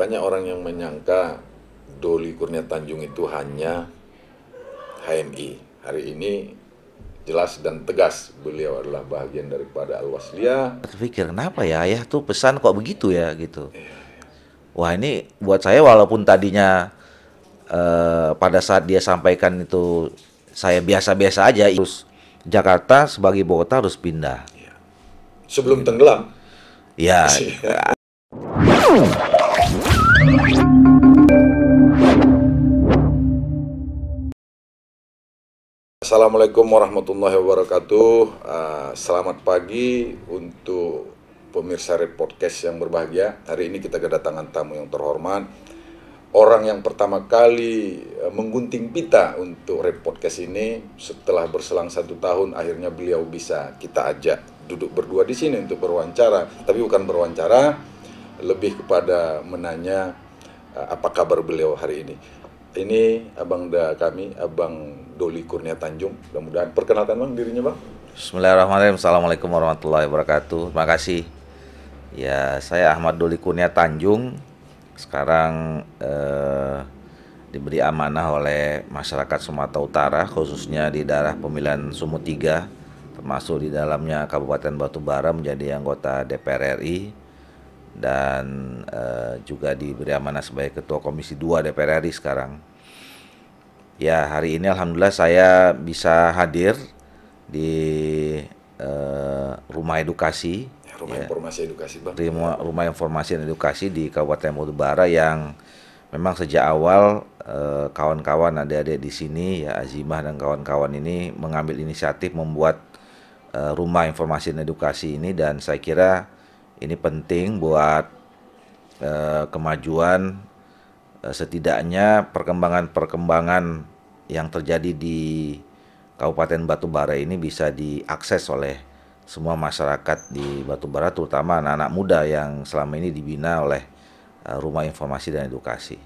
banyak orang yang menyangka Doli Kurnia Tanjung itu hanya HMI. Hari ini jelas dan tegas beliau adalah bagian daripada Al-Wasliyah. Terpikir kenapa ya ayah tuh pesan kok begitu ya gitu. Wah ini buat saya walaupun tadinya pada saat dia sampaikan itu saya biasa-biasa aja, terus Jakarta sebagai ibu kota harus pindah. Sebelum tenggelam. Ya. Assalamualaikum warahmatullahi wabarakatuh. Selamat pagi untuk pemirsa Red Podcast yang berbahagia. Hari ini kita kedatangan tamu yang terhormat, orang yang pertama kali menggunting pita untuk Red Podcast ini. Setelah berselang 1 tahun, akhirnya beliau bisa kita ajak duduk berdua di sini untuk berwawancara. Tapi bukan berwawancara, lebih kepada menanya apa kabar beliau hari ini. Ini abang kami, Abang Doli Kurnia Tanjung. Mudah-mudahan perkenalkan bang dirinya bang. Bismillahirrahmanirrahim. Assalamualaikum warahmatullahi wabarakatuh. Terima kasih. Ya, saya Ahmad Doli Kurnia Tanjung. Sekarang diberi amanah oleh masyarakat Sumatera Utara, khususnya di daerah pemilihan Sumut 3, termasuk di dalamnya Kabupaten Batubara menjadi anggota DPR RI, dan juga diberi amanah sebagai Ketua Komisi 2 DPR RI sekarang. Ya, hari ini alhamdulillah saya bisa hadir di rumah edukasi. Informasi edukasi bang. Rumah informasi dan edukasi di Kabupaten Batubara yang memang sejak awal kawan-kawan adik-adik di sini ya, Azimah dan kawan-kawan ini mengambil inisiatif membuat rumah informasi dan edukasi ini, dan saya kira ini penting buat kemajuan, setidaknya perkembangan-perkembangan yang terjadi di Kabupaten Batubara ini bisa diakses oleh semua masyarakat di Batubara, terutama anak-anak muda yang selama ini dibina oleh rumah informasi dan edukasi.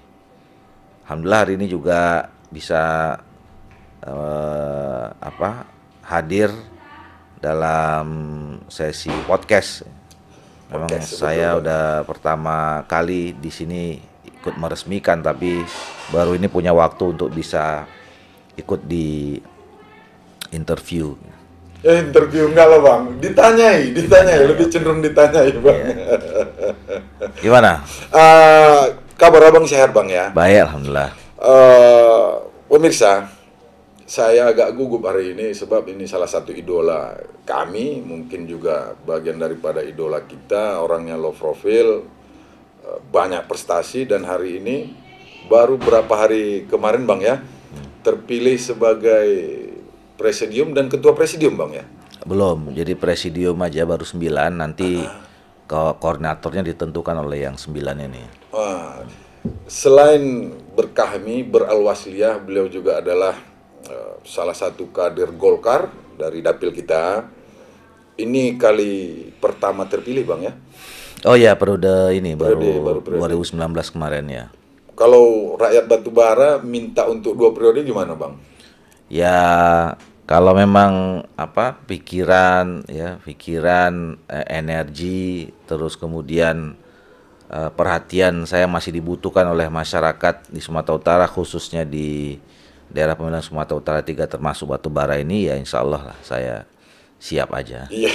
Alhamdulillah hari ini juga bisa hadir dalam sesi podcast. Memang saya udah pertama kali di sini ikut meresmikan, tapi baru ini punya waktu untuk bisa ikut di interview. Interview enggak lah bang, ditanyai, lebih cenderung ditanyai bang. Gimana? Kabar abang sehat bang ya? Baik, alhamdulillah. Pemirsa, saya agak gugup hari ini sebab ini salah satu idola kami, mungkin juga bagian daripada idola kita, orangnya low profile, banyak prestasi, dan hari ini baru berapa hari kemarin bang ya, terpilih sebagai presidium dan ketua presidium bang ya? Belum, jadi presidium aja baru 9, nanti koordinatornya ditentukan oleh yang 9 ini. Selain berkahmi, beralwasliyah, beliau juga adalah salah satu kader Golkar dari dapil kita. Ini kali pertama terpilih bang ya? Oh ya, periode ini baru 2019 kemarin ya. Kalau rakyat Batubara minta untuk 2 periode gimana bang? Ya kalau memang pikiran, energi, terus kemudian perhatian saya masih dibutuhkan oleh masyarakat di Sumatera Utara, khususnya di daerah pemilihan Sumatera Utara 3 termasuk Batubara ini, ya insya Allah lah saya siap aja. Iya,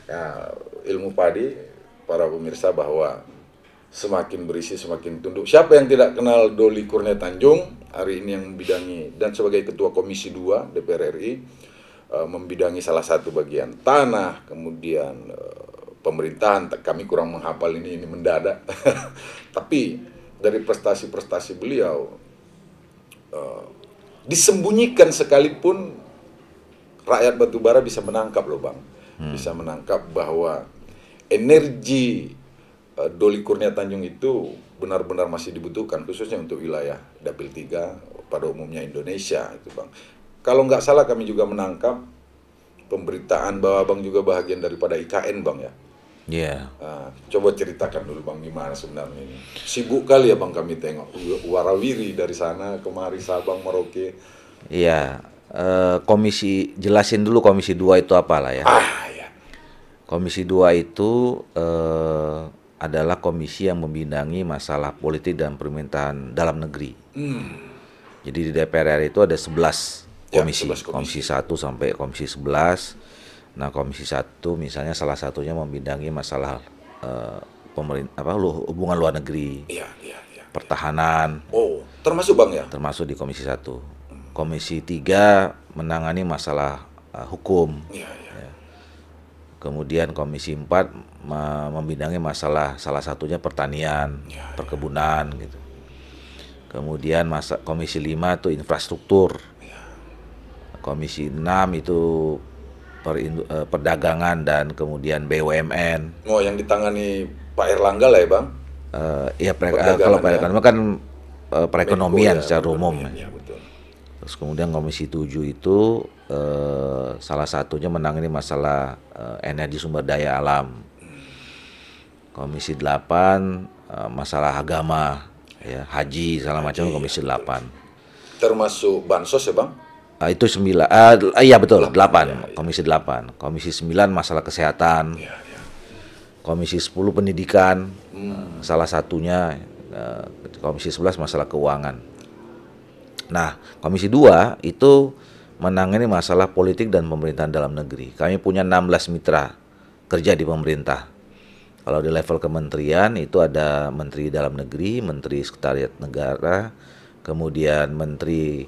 ya, ilmu padi para pemirsa bahwa semakin berisi semakin tunduk. Siapa yang tidak kenal Doli Kurnia Tanjung, hari ini yang membidangi dan sebagai Ketua Komisi 2 DPR RI, membidangi salah satu bagian tanah, kemudian pemerintahan. Kami kurang menghafal ini mendadak. Tapi dari prestasi-prestasi beliau, disembunyikan sekalipun rakyat Batubara bisa menangkap loh bang, bisa menangkap bahwa energi Doli Kurnia Tanjung itu benar-benar masih dibutuhkan, khususnya untuk wilayah dapil 3 pada umumnya Indonesia itu bang. Kalau nggak salah kami juga menangkap pemberitaan bahwa abang juga bahagian daripada IKN bang ya. Iya. Coba ceritakan dulu bang, gimana sebenarnya ini? Sibuk kali ya bang kami tengok, warawiri dari sana kemari, Sabang, Merauke. Iya, jelasin dulu Komisi 2 itu apa lah ya. Ya. Komisi 2 itu adalah komisi yang membidangi masalah politik dan pemerintahan dalam negeri. Jadi di DPR RI itu ada 11 komisi, 11 komisi 1 sampai komisi 11. Nah, komisi 1 misalnya salah satunya membidangi masalah hubungan luar negeri, Iya. pertahanan, Oh, termasuk Bang ya? termasuk di komisi 1. Komisi 3 menangani masalah hukum. Iya. Kemudian komisi 4 membidangi masalah salah satunya pertanian, perkebunan gitu. Kemudian komisi 5 itu infrastruktur. Komisi 6 itu perdagangan dan kemudian BUMN. Oh, yang ditangani Pak Erlangga lah ya Bang? Kalau perekonomian kan perekonomian Menko, secara umum. Ya, betul. Terus kemudian komisi 7 itu salah satunya menangani masalah energi sumber daya alam. Komisi 8 masalah agama, ya, haji segala macam, komisi 8. Termasuk bansos ya Bang? Itu 9. Iya betul, 8. Ya. Komisi 8. Komisi 9 masalah kesehatan. Ya. Komisi 10 pendidikan. Salah satunya komisi 11 masalah keuangan. Nah, komisi 2 itu menangani masalah politik dan pemerintahan dalam negeri. Kami punya 16 mitra kerja di pemerintah. Kalau di level kementerian itu ada Menteri Dalam Negeri, Menteri Sekretariat Negara, kemudian Menteri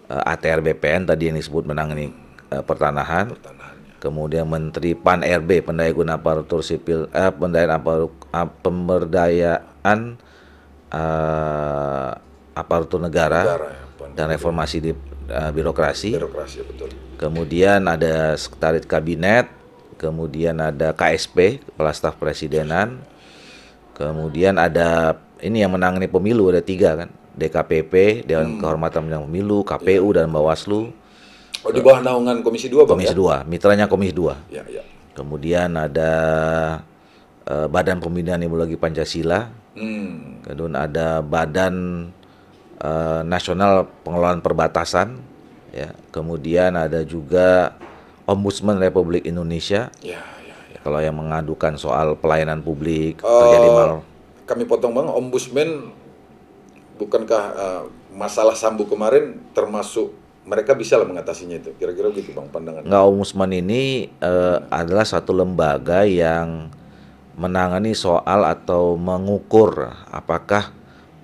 ATR BPN tadi yang disebut menangani pertanahan, kemudian Menteri PAN RB, Pendaya-gunaan Aparatur Sipil, Pemberdayaan Aparatur Negara dan Reformasi di Birokrasi. Betul. Kemudian ada Sekretariat Kabinet, kemudian ada KSP, Kepala Staf Presidenan, kemudian ada ini yang menangani pemilu, ada 3 kan, DKPP, Dewan Kehormatan Penyelenggara Pemilu, KPU dan Bawaslu. Oh, di bawah naungan Komisi 2 Bang? Komisi 2, mitranya Komisi 2. Ya. Kemudian ada Badan Pembinaan Ideologi Pancasila, kemudian ada Badan Nasional Pengelolaan Perbatasan, ya. Kemudian ada juga Ombudsman Republik Indonesia. Ya. Kalau yang mengadukan soal pelayanan publik terjadi Kami potong Bang, Ombudsman bukankah masalah Sambo kemarin termasuk mereka bisa lah mengatasinya itu? Kira-kira begitu Bang pandangan. Nggak, Ombudsman ini adalah satu lembaga yang menangani soal atau mengukur apakah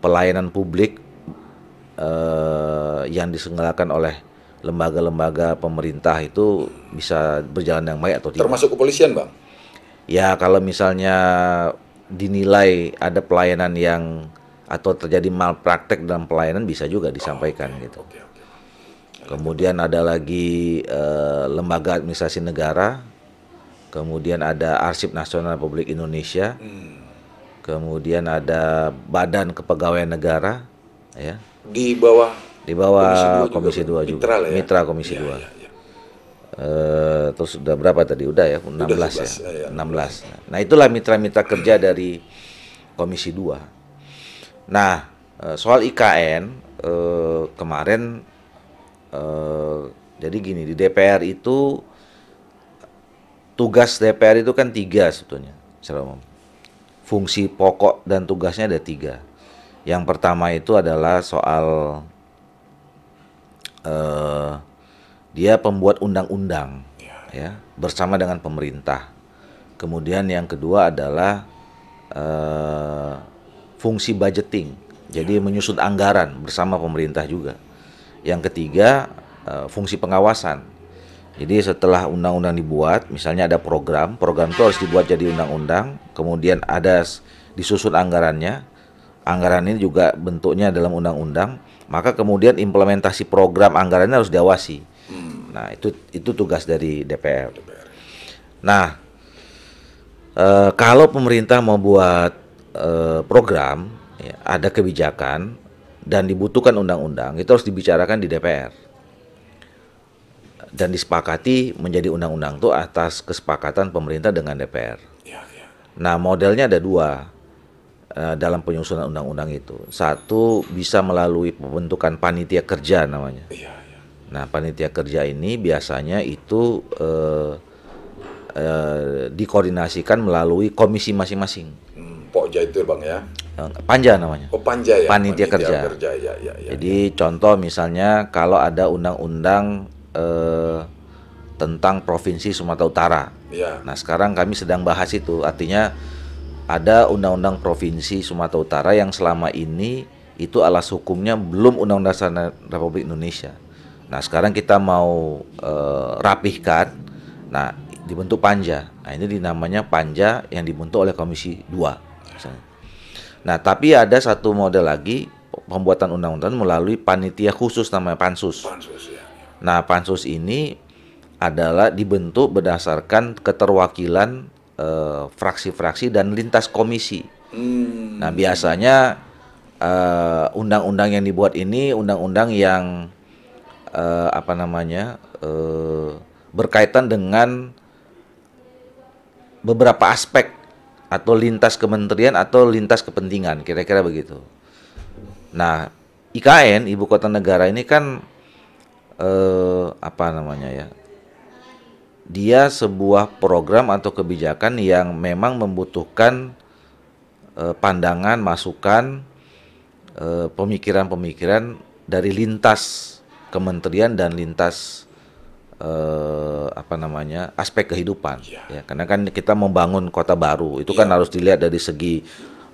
pelayanan publik yang diselenggarakan oleh lembaga-lembaga pemerintah itu bisa berjalan dengan baik atau tidak. Termasuk kepolisian Bang? Ya, kalau misalnya dinilai ada pelayanan yang atau terjadi malpraktek dalam pelayanan bisa juga disampaikan gitu. Oke. Kemudian ada lagi lembaga administrasi negara, kemudian ada Arsip Nasional Republik Indonesia, kemudian ada Badan Kepegawaian Negara, ya. Di bawah Komisi 2 juga. Mitra Komisi 2. Terus udah berapa tadi? Udah ya, 16 ya. 16. Nah, itulah mitra-mitra kerja dari Komisi 2. Nah, soal IKN kemarin jadi gini, di DPR itu tugas DPR itu kan 3 sebetulnya secara umum. Fungsi pokok dan tugasnya ada 3. Yang pertama itu adalah soal dia pembuat undang-undang, ya, bersama dengan pemerintah. Kemudian yang kedua adalah fungsi budgeting, jadi menyusun anggaran bersama pemerintah juga. Yang ketiga fungsi pengawasan. Jadi setelah undang-undang dibuat, misalnya ada program itu harus dibuat jadi undang-undang, kemudian ada disusun anggarannya. Anggaran ini juga bentuknya dalam undang-undang, maka kemudian implementasi program anggarannya harus diawasi. Nah, itu tugas dari DPR. Nah, kalau pemerintah mau buat program, ya, ada kebijakan dan dibutuhkan undang-undang, itu harus dibicarakan di DPR dan disepakati menjadi undang-undang itu atas kesepakatan pemerintah dengan DPR. Nah, modelnya ada 2 dalam penyusunan undang-undang itu. Satu bisa melalui pembentukan panitia kerja namanya. Nah, panitia kerja ini biasanya itu dikoordinasikan melalui komisi masing-masing. Pokja itu Bang ya. Panja namanya. Oh, Panja ya. Panitia kerja. Ya. Jadi contoh misalnya kalau ada undang-undang tentang Provinsi Sumatera Utara. Ya. Nah, sekarang kami sedang bahas itu. Artinya ada undang-undang Provinsi Sumatera Utara yang selama ini itu alas hukumnya belum Undang-Undang Dasar Republik Indonesia. Nah, sekarang kita mau rapihkan. Nah, dibentuk panja. Nah, ini namanya panja yang dibentuk oleh Komisi 2 misalnya. Nah, tapi ada satu model lagi pembuatan undang-undang melalui panitia khusus namanya pansus. Pansus ya. Nah, pansus ini adalah dibentuk berdasarkan keterwakilan fraksi-fraksi dan lintas komisi. Nah, biasanya undang-undang yang dibuat ini undang-undang yang berkaitan dengan beberapa aspek atau lintas kementerian atau lintas kepentingan, kira-kira begitu. Nah, IKN Ibu Kota Negara ini kan dia sebuah program atau kebijakan yang memang membutuhkan pandangan, masukan, pemikiran-pemikiran dari lintas kementerian dan lintas aspek kehidupan. Ya, karena kan kita membangun kota baru, itu kan harus dilihat dari segi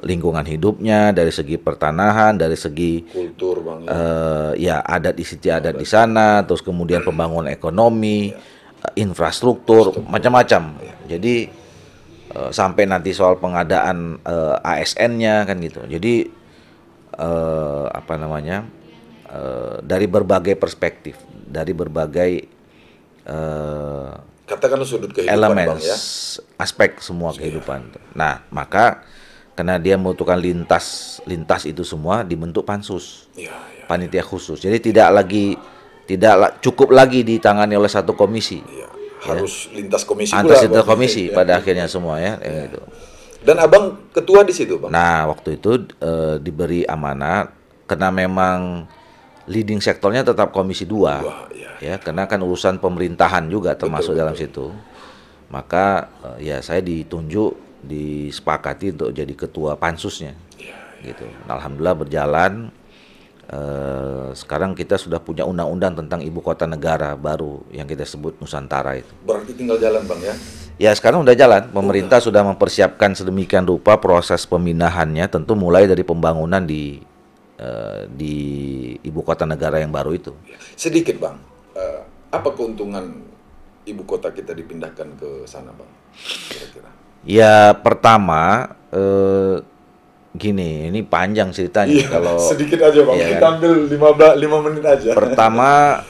lingkungan hidupnya, dari segi pertanahan, dari segi kultur Bang. Adat istiadat di sana, terus kemudian pembangunan ekonomi, infrastruktur, macam-macam. Jadi sampai nanti soal pengadaan ASN-nya kan gitu. Jadi dari berbagai perspektif, dari berbagai katakanlah sudut kehidupan elemen, Bang ya. aspek semua kehidupan. Nah, maka karena dia membutuhkan lintas itu semua dibentuk pansus, panitia khusus. Jadi tidak cukup lagi ditangani oleh satu komisi. Harus lintas komisi lintas komisi pada akhirnya semua ya. Gitu. Dan Abang ketua di situ Bang. Nah, waktu itu diberi amanat karena memang leading sektornya tetap Komisi 2. Ya, karena kan urusan pemerintahan juga termasuk dalam situ. Maka saya disepakati untuk jadi ketua pansusnya. Gitu. Nah, alhamdulillah berjalan. Sekarang kita sudah punya undang-undang tentang ibu kota negara baru yang kita sebut Nusantara itu. Berarti tinggal jalan Bang ya? Ya, sekarang udah jalan. Pemerintah sudah mempersiapkan sedemikian rupa proses pemindahannya, tentu mulai dari pembangunan di ibu kota negara yang baru itu. Sedikit Bang, apa keuntungan ibu kota kita dipindahkan ke sana Bang? Kira-kira. Ya, pertama gini, ini panjang ceritanya. Kalau sedikit aja Bang, kita ambil 5 menit aja. Pertama,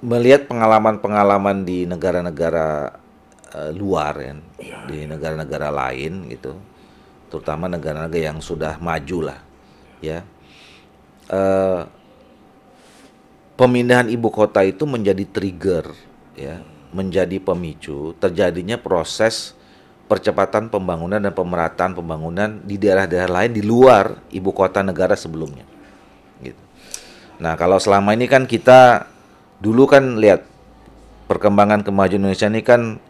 melihat pengalaman-pengalaman di negara-negara luar kan, di negara-negara lain gitu, terutama negara-negara yang sudah maju lah, ya. Pemindahan ibu kota itu menjadi trigger, ya, menjadi pemicu terjadinya proses percepatan pembangunan dan pemerataan pembangunan di daerah-daerah lain di luar ibu kota negara sebelumnya, gitu. Nah, kalau selama ini kan kita dulu kan lihat perkembangan kemajuan Indonesia ini kan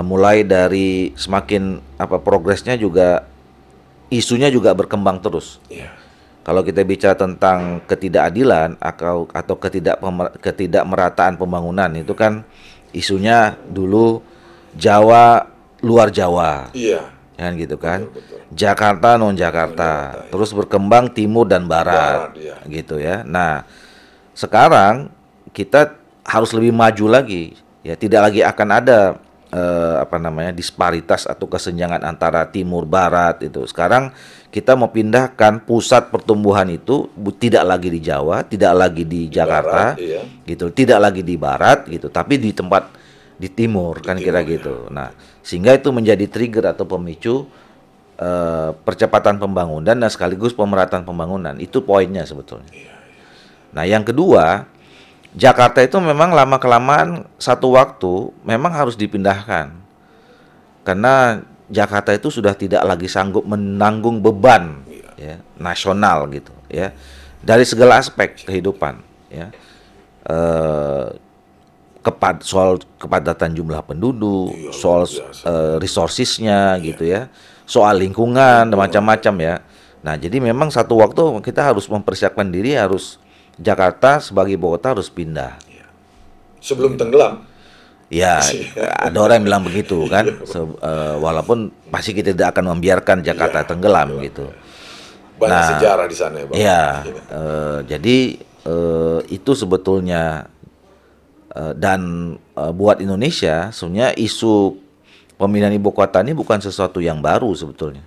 mulai dari semakin progresnya juga isunya juga berkembang terus. Kalau kita bicara tentang ketidakadilan atau ketidakmerataan pembangunan itu kan isunya dulu Jawa luar Jawa. Kan gitu kan. Betul. Jakarta non Jakarta. Terus berkembang timur dan barat gitu ya. Nah, sekarang kita harus lebih maju lagi. Ya, tidak lagi akan ada disparitas atau kesenjangan antara timur barat itu. Sekarang kita mau pindahkan pusat pertumbuhan itu tidak lagi di Jawa, tidak lagi di Jakarta, gitu, tidak lagi di barat gitu, tapi di tempat di timur kan kira gitu. Nah, sehingga itu menjadi trigger atau pemicu percepatan pembangunan dan sekaligus pemerataan pembangunan. Itu poinnya sebetulnya. Nah, yang kedua, Jakarta itu memang lama-kelamaan satu waktu memang harus dipindahkan. Karena Jakarta itu sudah tidak lagi sanggup menanggung beban nasional gitu ya. Dari segala aspek kehidupan ya. soal kepadatan jumlah penduduk, Iya, soal luar biasa. resourcesnya gitu ya, soal lingkungan dan macam-macam ya. Nah, jadi memang satu waktu kita harus mempersiapkan diri, harus Jakarta sebagai ibu kota harus pindah. Sebelum tenggelam. Ya, ada orang yang bilang begitu kan, walaupun pasti kita tidak akan membiarkan Jakarta tenggelam gitu. Banyak Nah, sejarah di sana ya, Bang. Ya, jadi itu sebetulnya dan buat Indonesia sebenarnya isu pemindahan ibu kota ini bukan sesuatu yang baru sebetulnya.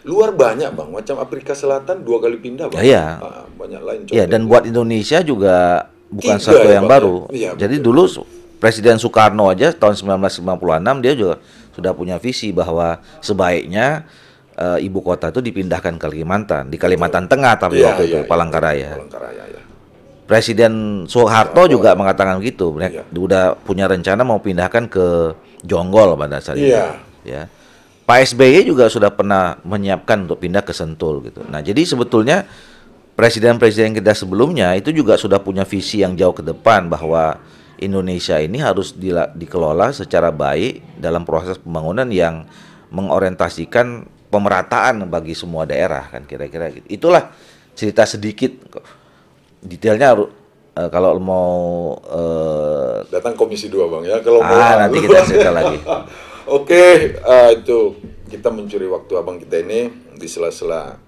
Luar banyak, Bang. Macam Afrika Selatan 2 kali pindah, Bang. Ya. Banyak lain Ya, dan buat Indonesia juga bukan 3 sesuatu ya, yang Bang, baru. ya? Iya, Jadi betul. dulu Presiden Soekarno aja tahun 1996 dia juga sudah punya visi bahwa sebaiknya ibu kota itu dipindahkan ke Kalimantan, di Kalimantan Tengah tapi waktu itu Palangkaraya. Palangkaraya ya. Presiden Soeharto juga mengatakan gitu, Iya. udah punya rencana mau pindahkan ke Jonggol pada saat itu. Iya. Ya. Pak SBY juga sudah pernah menyiapkan untuk pindah ke Sentul gitu. Nah, jadi sebetulnya presiden-presiden kita sebelumnya itu juga sudah punya visi yang jauh ke depan bahwa Indonesia ini harus dikelola secara baik dalam proses pembangunan yang mengorientasikan pemerataan bagi semua daerah kan kira-kira gitu. Itulah cerita sedikit, detailnya kalau mau Datang Komisi 2, Bang ya. Kalau mau nanti kita cerita lagi. Oke, itu kita mencuri waktu abang kita ini di sela-sela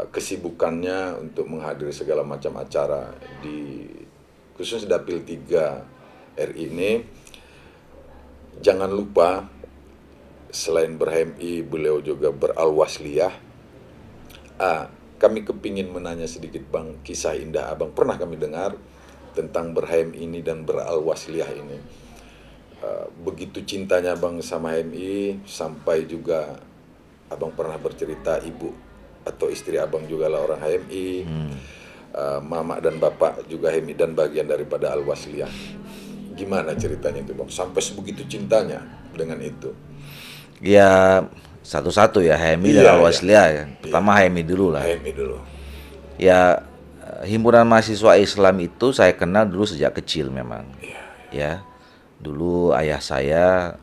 kesibukannya untuk menghadiri segala macam acara di khusus Dapil 3 RI ini. Jangan lupa selain ber-HMI beliau juga beral-wasliyah. Kami kepingin menanya sedikit, Bang, kisah indah abang pernah kami dengar tentang ber-HMI ini dan beral-wasliyah ini. Begitu cintanya abang sama HMI sampai juga abang pernah bercerita ibu atau istri abang juga lah orang HMI. Mama dan bapak juga HMI dan bagian daripada Al-Wasliyah. Gimana ceritanya itu, Bang? Sampai sebegitu cintanya dengan itu. Ya satu-satu ya, HMI dan Al-Wasliyah ya. Pertama HMI dulu lah. HMI dulu. Ya, Himpunan Mahasiswa Islam itu saya kenal dulu sejak kecil memang. Ya. Dulu ayah saya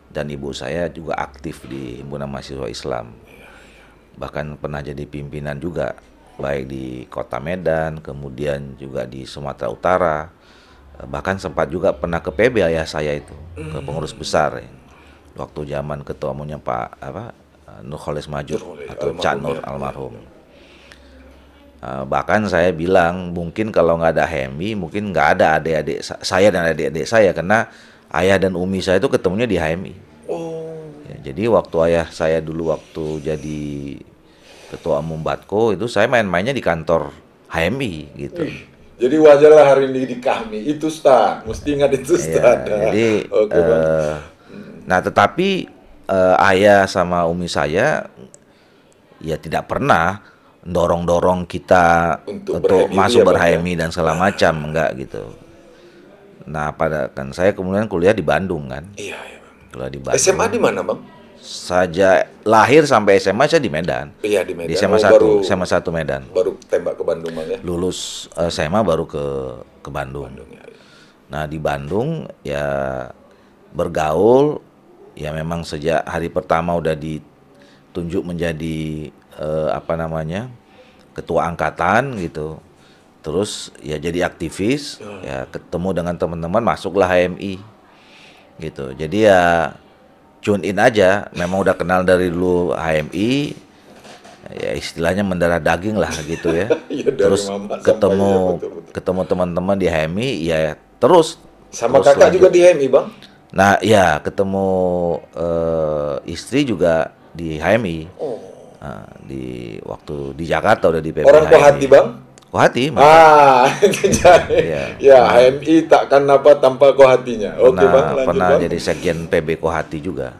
dan ibu saya juga aktif di Himpunan Mahasiswa Islam. Bahkan pernah jadi pimpinan juga, baik di Kota Medan, kemudian juga di Sumatera Utara. Bahkan sempat juga pernah ke PB ayah saya itu, ke pengurus besar ya. Waktu zaman ketua umumnya Pak Nurholis Majur atau Cak Nur almarhum. Bahkan saya bilang mungkin kalau nggak ada HMI mungkin nggak ada adik-adik saya dan adik-adik saya, karena ayah dan umi saya itu ketemunya di HMI. Ya, jadi waktu ayah saya dulu waktu jadi ketua umum Batko itu saya main-mainnya di kantor HMI gitu. Jadi wajarlah hari ini di kami itu Ustaz, mesti ingat itu Ustaz. Ya, jadi nah tetapi ayah sama umi saya ya tidak pernah dorong kita untuk masuk ber-HMI dan segala macam, enggak gitu. Nah kan saya kemudian kuliah di Bandung kan. Iya. Kuliah di Bandung. SMA di mana, Bang? Saja lahir sampai SMA saya di Medan. Iya, di Medan. Di SMA 1, SMA 1 Medan. Baru tembak ke Bandung, Bang ya. Lulus SMA baru ke Bandung. Ya. Nah, di Bandung ya bergaul ya memang sejak hari pertama udah ditunjuk menjadi ketua angkatan gitu. Terus ya jadi aktivis, ya ketemu dengan teman-teman, masuklah HMI gitu. Jadi ya tune in aja, memang udah kenal dari dulu HMI, ya istilahnya mendarah daging lah gitu ya. Terus ketemu teman-teman di HMI, ya terus. Sama kakak juga di HMI, Bang? Nah ya ketemu istri juga di HMI. Di waktu di Jakarta udah di PPHMI. Orang Kohati, Bang? Kohati. Ya, HMI takkan apa tanpa Kohatinya. Oke, Bang, lanjut, pernah Bang. jadi sekjen PB Kohati juga.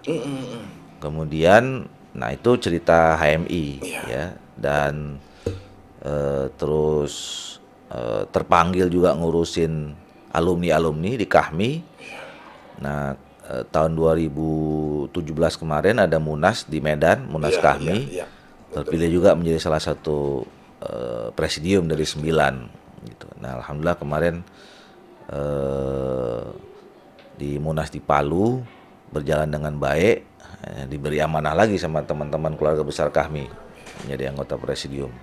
Kemudian, nah itu cerita HMI ya, dan terus terpanggil juga ngurusin alumni di KAHMI. Nah tahun 2017 kemarin ada Munas di Medan, Munas KAHMI. Terpilih juga menjadi salah satu presidium dari 9 gitu. Nah, alhamdulillah kemarin di Munas di Palu berjalan dengan baik, diberi amanah lagi sama teman-teman keluarga besar Kahmi menjadi anggota presidium.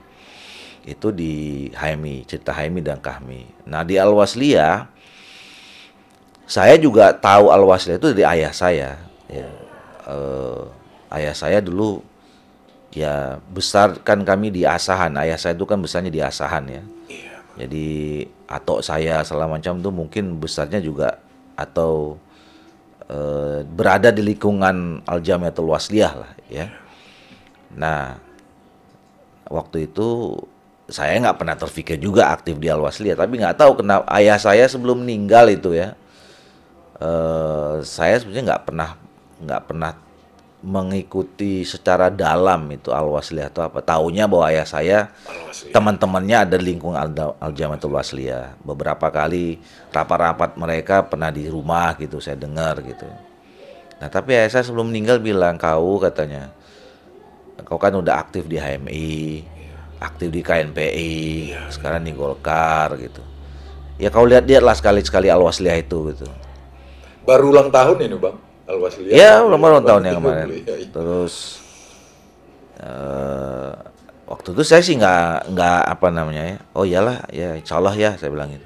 Itu di HMI, cerita HMI dan Kahmi. Nah di Al-Wasliyah, saya juga tahu Al-Wasliyah itu dari ayah saya. Ya. Ayah saya dulu ya besarkan kami di Asahan. Ayah saya itu kan besarnya di Asahan ya. Jadi atok saya segala macam itu mungkin besarnya juga atau berada di lingkungan Al-Jamiatul Wasliyah lah ya. Nah waktu itu saya nggak pernah terpikir juga aktif di Al-Wasliyah, tapi nggak tahu kenapa ayah saya sebelum meninggal itu ya, saya sebenarnya nggak pernah mengikuti secara dalam itu Al-Wasliyah atau apa. Taunya bahwa ayah saya teman-temannya ada di lingkungan Al-Jamiatul Wasliyah. Beberapa kali rapat-rapat mereka pernah di rumah gitu saya dengar gitu. Nah tapi ayah saya sebelum meninggal bilang, katanya kau kan udah aktif di HMI, aktif di KNPI, sekarang di Golkar gitu. Ya kau lihat-lihatlah sekali-sekali Al-Wasliyah itu gitu. Baru ulang tahun ini Bang, Al-Wasliyah. Ya ulang tahun yang kemarin. Terus waktu itu saya sih nggak apa namanya ya. Oh iyalah ya insya Allah ya saya bilang gitu.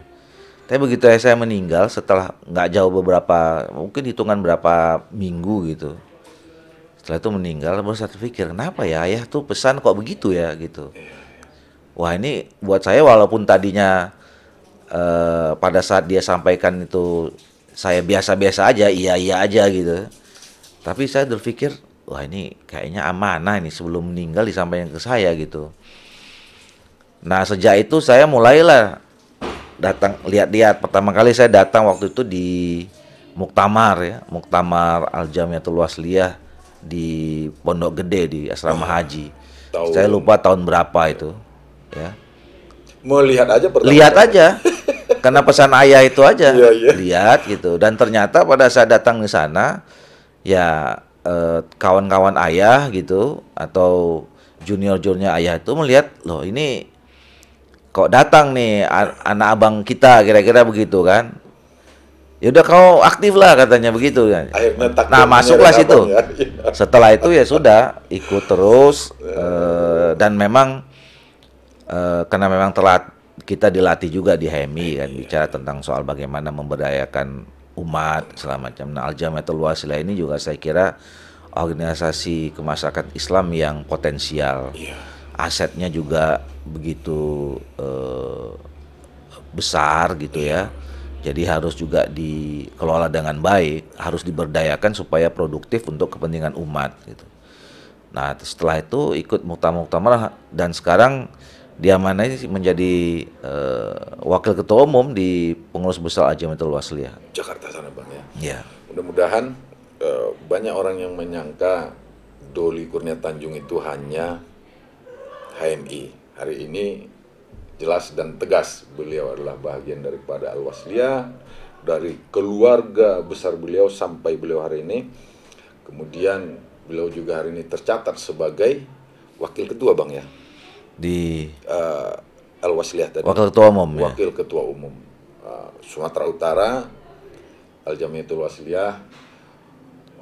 Tapi begitu saya meninggal setelah nggak jauh mungkin hitungan berapa minggu gitu. Setelah itu meninggal baru saya terpikir kenapa ya ayah tuh pesan kok begitu ya gitu. Wah ini buat saya walaupun tadinya pada saat dia sampaikan itu saya biasa-biasa aja, iya aja gitu. Tapi saya berpikir, wah ini kayaknya amanah ini sebelum meninggal disampaikan ke saya gitu. Nah sejak itu saya mulailah datang lihat-lihat. Pertama kali saya datang waktu itu di Muktamar ya, Muktamar Al-Jamiatul Wasliyah di Pondok Gede di Asrama Haji. Saya lupa tahun berapa itu ya. Mau lihat aja pertama. Lihat aja. Karena pesan ayah itu aja, lihat gitu. Dan ternyata pada saat datang di sana, ya kawan-kawan ayah gitu atau junior-juniornya ayah itu melihat, loh ini kok datang nih anak abang kita kira-kira begitu kan? Ya udah kau aktif lah katanya begitu kan. Nah masuklah situ. Ya. Setelah itu ya sudah ikut terus dan memang karena memang kita dilatih juga di HMI kan bicara tentang soal bagaimana memberdayakan umat segala macam. Nah Al-Jamiatul Wasliyah ini juga saya kira organisasi kemasyarakatan Islam yang potensial, asetnya juga begitu besar gitu ya. Jadi harus juga dikelola dengan baik, harus diberdayakan supaya produktif untuk kepentingan umat gitu. Nah setelah itu ikut muktamar dan sekarang diamanai menjadi wakil ketua umum di pengurus besar Al-Jamiatul Wasliyah. Jakarta sana Bang ya. Ya. Mudah-mudahan banyak orang yang menyangka Doli Kurnia Tanjung itu hanya HMI. Hari ini jelas dan tegas beliau adalah bagian daripada Al-Wasliyah, dari keluarga besar beliau sampai beliau hari ini. Kemudian beliau juga hari ini tercatat sebagai wakil ketua Bang ya. Di Al-Wasliyah tadi. Wakil ketua umum. Wakil ketua umum Sumatera Utara Al-Jamiatul Wasliyah,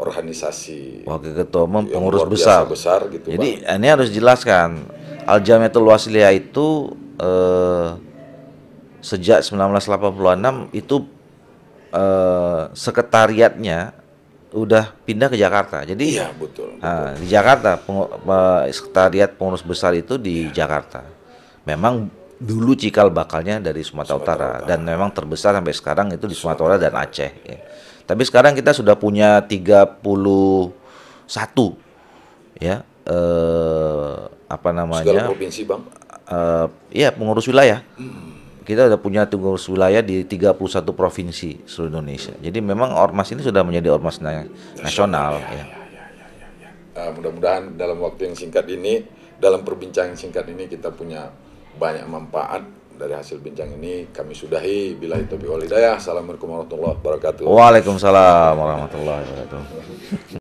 organisasi wakil ketua umum pengurus besar gitu. Jadi Bang, ini harus dijelaskan Al-Jamiatul Wasliyah itu sejak 1986 itu sekretariatnya udah pindah ke Jakarta. Jadi iya, betul. Di Jakarta sekretariat pengurus besar itu di Jakarta. Memang dulu cikal bakalnya dari Sumatera Utara dan memang terbesar sampai sekarang itu di Sumatera Utara dan Aceh ya. Tapi sekarang kita sudah punya 31 ya apa namanya? Segala provinsi, Bang. Iya, pengurus wilayah. Kita udah punya pengurus wilayah di 31 provinsi seluruh Indonesia. Jadi memang ormas ini sudah menjadi ormas nasional. Ya. Mudah-mudahan dalam waktu yang singkat ini, dalam perbincangan singkat ini kita punya banyak manfaat dari hasil bincang ini. Kami sudahi. Billahi taufiq wal hidayah. Assalamualaikum warahmatullahi wabarakatuh. Waalaikumsalam warahmatullahi wabarakatuh.